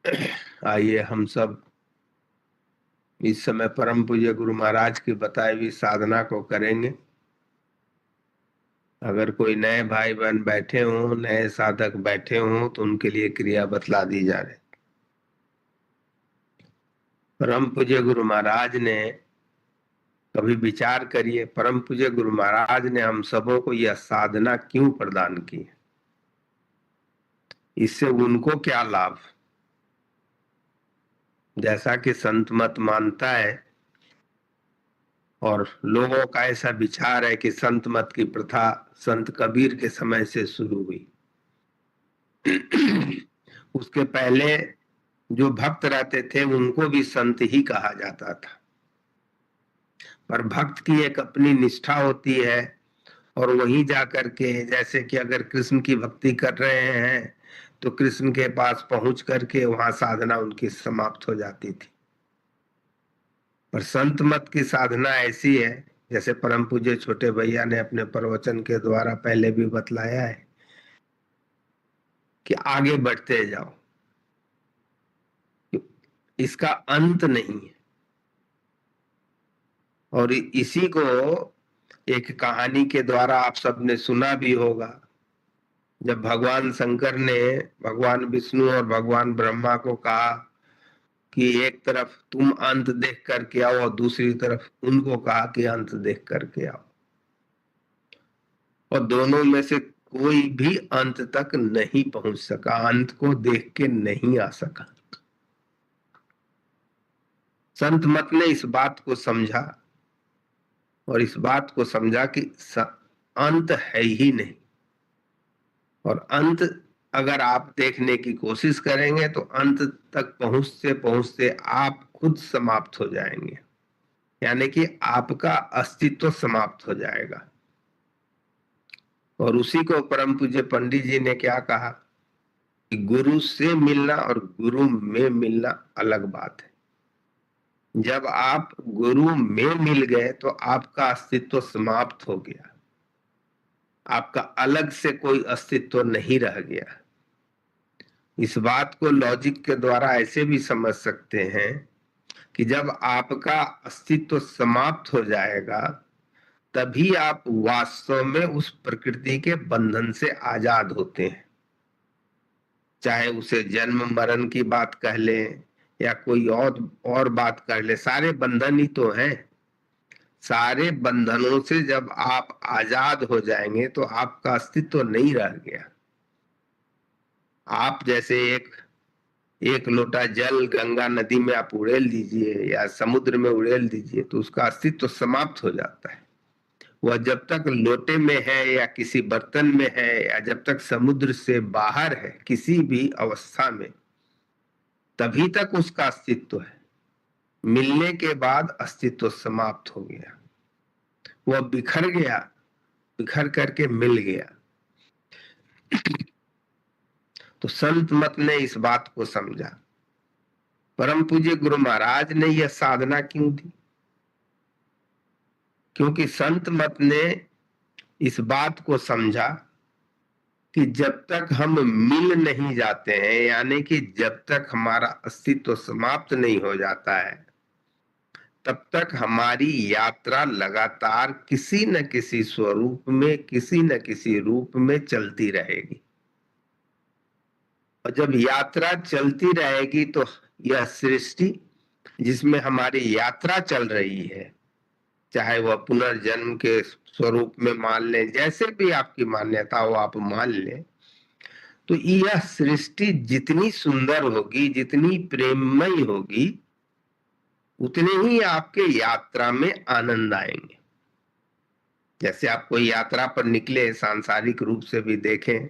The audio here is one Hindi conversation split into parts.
आइए हम सब इस समय परम पूज्य गुरु महाराज की बताई हुई साधना को करेंगे। अगर कोई नए भाई बहन बैठे हों, नए साधक बैठे हों, तो उनके लिए क्रिया बतला दी जा रही। परम पूज्य गुरु महाराज ने, कभी विचार करिए, परम पूज्य गुरु महाराज ने हम सबों को यह साधना क्यों प्रदान की, इससे उनको क्या लाभ। जैसा कि संत मत मानता है और लोगों का ऐसा विचार है कि संत मत की प्रथा संत कबीर के समय से शुरू हुई। उसके पहले जो भक्त रहते थे उनको भी संत ही कहा जाता था, पर भक्त की एक अपनी निष्ठा होती है। और वहीं जाकर के, जैसे कि अगर कृष्ण की भक्ति कर रहे हैं तो कृष्ण के पास पहुंच करके वहां साधना उनकी समाप्त हो जाती थी। पर संत मत की साधना ऐसी है, जैसे परम पूज्य छोटे भैया ने अपने प्रवचन के द्वारा पहले भी बतलाया है, कि आगे बढ़ते जाओ, इसका अंत नहीं है। और इसी को एक कहानी के द्वारा आप सबने सुना भी होगा। जब भगवान शंकर ने भगवान विष्णु और भगवान ब्रह्मा को कहा कि एक तरफ तुम अंत देख करके आओ और दूसरी तरफ उनको कहा कि अंत देख करके आओ, और दोनों में से कोई भी अंत तक नहीं पहुंच सका, अंत को देख के नहीं आ सका। संत मत ने इस बात को समझा और इस बात को समझा कि अंत है ही नहीं, और अंत अगर आप देखने की कोशिश करेंगे तो अंत तक पहुंचते पहुंचते आप खुद समाप्त हो जाएंगे, यानी कि आपका अस्तित्व समाप्त हो जाएगा। और उसी को परम पूज्य पंडित जी ने क्या कहा कि गुरु से मिलना और गुरु में मिलना अलग बात है। जब आप गुरु में मिल गए तो आपका अस्तित्व समाप्त हो गया, आपका अलग से कोई अस्तित्व नहीं रह गया। इस बात को लॉजिक के द्वारा ऐसे भी समझ सकते हैं कि जब आपका अस्तित्व समाप्त हो जाएगा तभी आप वास्तव में उस प्रकृति के बंधन से आजाद होते हैं। चाहे उसे जन्म मरण की बात कह लें या कोई और बात कर ले, सारे बंधन ही तो हैं। सारे बंधनों से जब आप आजाद हो जाएंगे तो आपका अस्तित्व नहीं रह गया। आप जैसे एक एक लोटा जल गंगा नदी में आप उड़ेल दीजिए या समुद्र में उड़ेल दीजिए तो उसका अस्तित्व समाप्त हो जाता है। वह जब तक लोटे में है या किसी बर्तन में है या जब तक समुद्र से बाहर है, किसी भी अवस्था में, तभी तक उसका अस्तित्व है। मिलने के बाद अस्तित्व समाप्त हो गया, वह बिखर गया, बिखर करके मिल गया। तो संत मत ने इस बात को समझा। परम पूज्य गुरु महाराज ने यह साधना क्यों दी? क्योंकि संत मत ने इस बात को समझा कि जब तक हम मिल नहीं जाते हैं, यानी कि जब तक हमारा अस्तित्व समाप्त नहीं हो जाता है, तब तक हमारी यात्रा लगातार किसी न किसी स्वरूप में, किसी न किसी रूप में चलती रहेगी। और जब यात्रा चलती रहेगी तो यह सृष्टि जिसमें हमारी यात्रा चल रही है, चाहे वह पुनर्जन्म के स्वरूप में मान लें, जैसे भी आपकी मान्यता हो आप मान लें, तो यह सृष्टि जितनी सुंदर होगी, जितनी प्रेममयी होगी, उतने ही आपके यात्रा में आनंद आएंगे। जैसे आप कोई यात्रा पर निकले, सांसारिक रूप से भी देखें,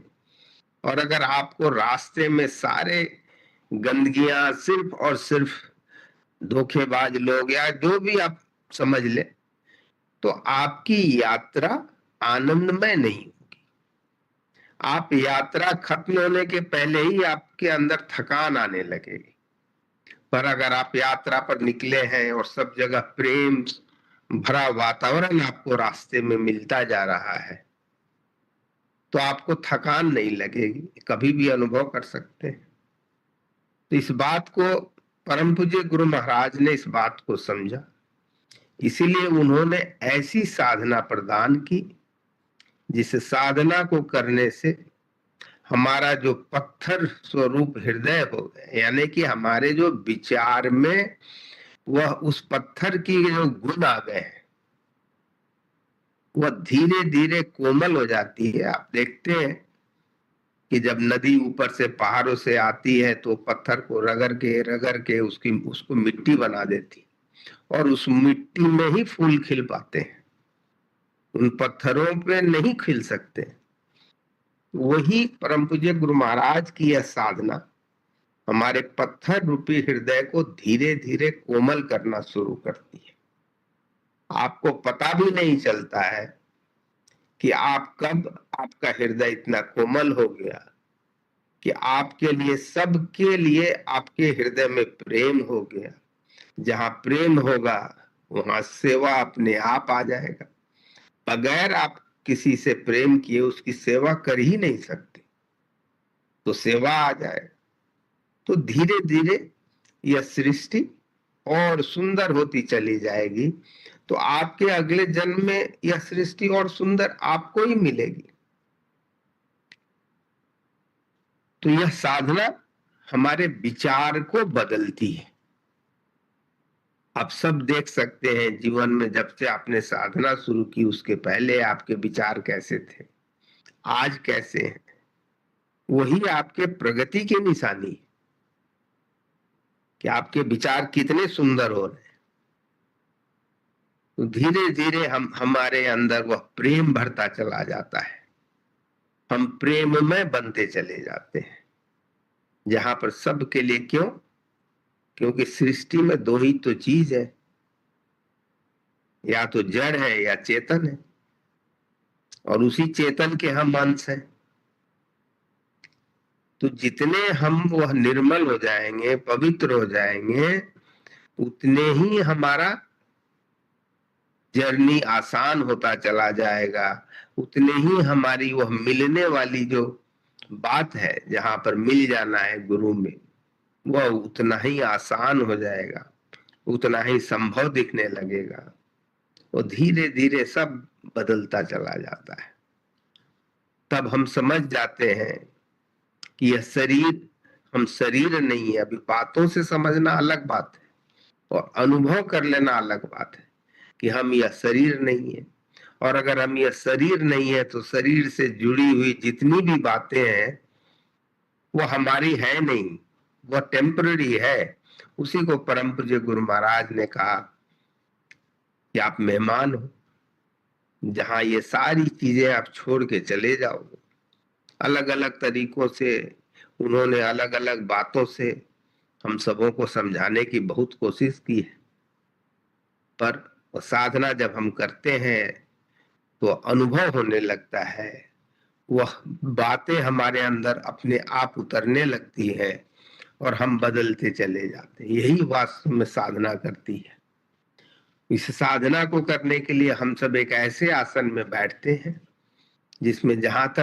और अगर आपको रास्ते में सारे गंदगियां, सिर्फ और सिर्फ धोखेबाज लोग या जो भी आप समझ ले, तो आपकी यात्रा आनंदमय नहीं होगी। आप यात्रा खत्म होने के पहले ही आपके अंदर थकान आने लगेगी। पर अगर आप यात्रा पर निकले हैं और सब जगह प्रेम भरा वातावरण आपको रास्ते में मिलता जा रहा है, तो आपको थकान नहीं लगेगी। कभी भी अनुभव कर सकते हैं। तो इस बात को परम पूज्य गुरु महाराज ने इस बात को समझा, इसीलिए उन्होंने ऐसी साधना प्रदान की जिस साधना को करने से हमारा जो पत्थर स्वरूप हृदय हो गए, यानी कि हमारे जो विचार में वह उस पत्थर की जो गुण आ गए हैं वह धीरे धीरे कोमल हो जाती है। आप देखते हैं कि जब नदी ऊपर से पहाड़ों से आती है तो पत्थर को रगड़ के उसको मिट्टी बना देती, और उस मिट्टी में ही फूल खिल पाते हैं, उन पत्थरों पे नहीं खिल सकते। वही परम पूज्य गुरु महाराज की यह साधना हमारे पत्थर रूपी हृदय को धीरे धीरे कोमल करना शुरू करती है। आपको पता भी नहीं चलता है कि आपका हृदय इतना कोमल हो गया कि आपके लिए, सबके लिए आपके हृदय में प्रेम हो गया। जहां प्रेम होगा वहां सेवा अपने आप आ जाएगा। बगैर आप किसी से प्रेम किए उसकी सेवा कर ही नहीं सकते, तो सेवा आ जाए तो धीरे धीरे यह सृष्टि और सुंदर होती चली जाएगी। तो आपके अगले जन्म में यह सृष्टि और सुंदर आपको ही मिलेगी। तो यह साधना हमारे विचार को बदलती है। आप सब देख सकते हैं जीवन में, जब से आपने साधना शुरू की उसके पहले आपके विचार कैसे थे, आज कैसे हैं, वही आपके प्रगति की निशानी है कि आपके विचार कितने सुंदर हो रहे हैं। तो धीरे धीरे हमारे अंदर वह प्रेम भरता चला जाता है, हम प्रेम में बनते चले जाते हैं, जहां पर सबके लिए। क्यों? क्योंकि सृष्टि में दो ही तो चीज है, या तो जड़ है या चेतन है, और उसी चेतन के हम अंश हैं। तो जितने हम वह निर्मल हो जाएंगे, पवित्र हो जाएंगे, उतने ही हमारा जर्नी आसान होता चला जाएगा, उतने ही हमारी वह मिलने वाली जो बात है, जहां पर मिल जाना है गुरु में, वह उतना ही आसान हो जाएगा, उतना ही संभव दिखने लगेगा। और धीरे धीरे सब बदलता चला जाता है। तब हम समझ जाते हैं कि यह शरीर हम शरीर नहीं है। अभी बातों से समझना अलग बात है और अनुभव कर लेना अलग बात है कि हम यह शरीर नहीं है। और अगर हम यह शरीर नहीं है तो शरीर से जुड़ी हुई जितनी भी बातें हैं वो हमारी है नहीं, वह टेम्पररी है। उसी को परम पूज्य गुरु महाराज ने कहा कि आप मेहमान हो, जहां ये सारी चीजें आप छोड़ के चले जाओगे। अलग अलग तरीकों से उन्होंने अलग अलग बातों से हम सबों को समझाने की बहुत कोशिश की है, पर साधना जब हम करते हैं तो अनुभव होने लगता है, वह बातें हमारे अंदर अपने आप उतरने लगती है और हम बदलते चले जाते हैं। यही वास्तव में साधना करती है। इस साधना को करने के लिए हम सब एक ऐसे आसन में बैठते हैं जिसमें जहां तक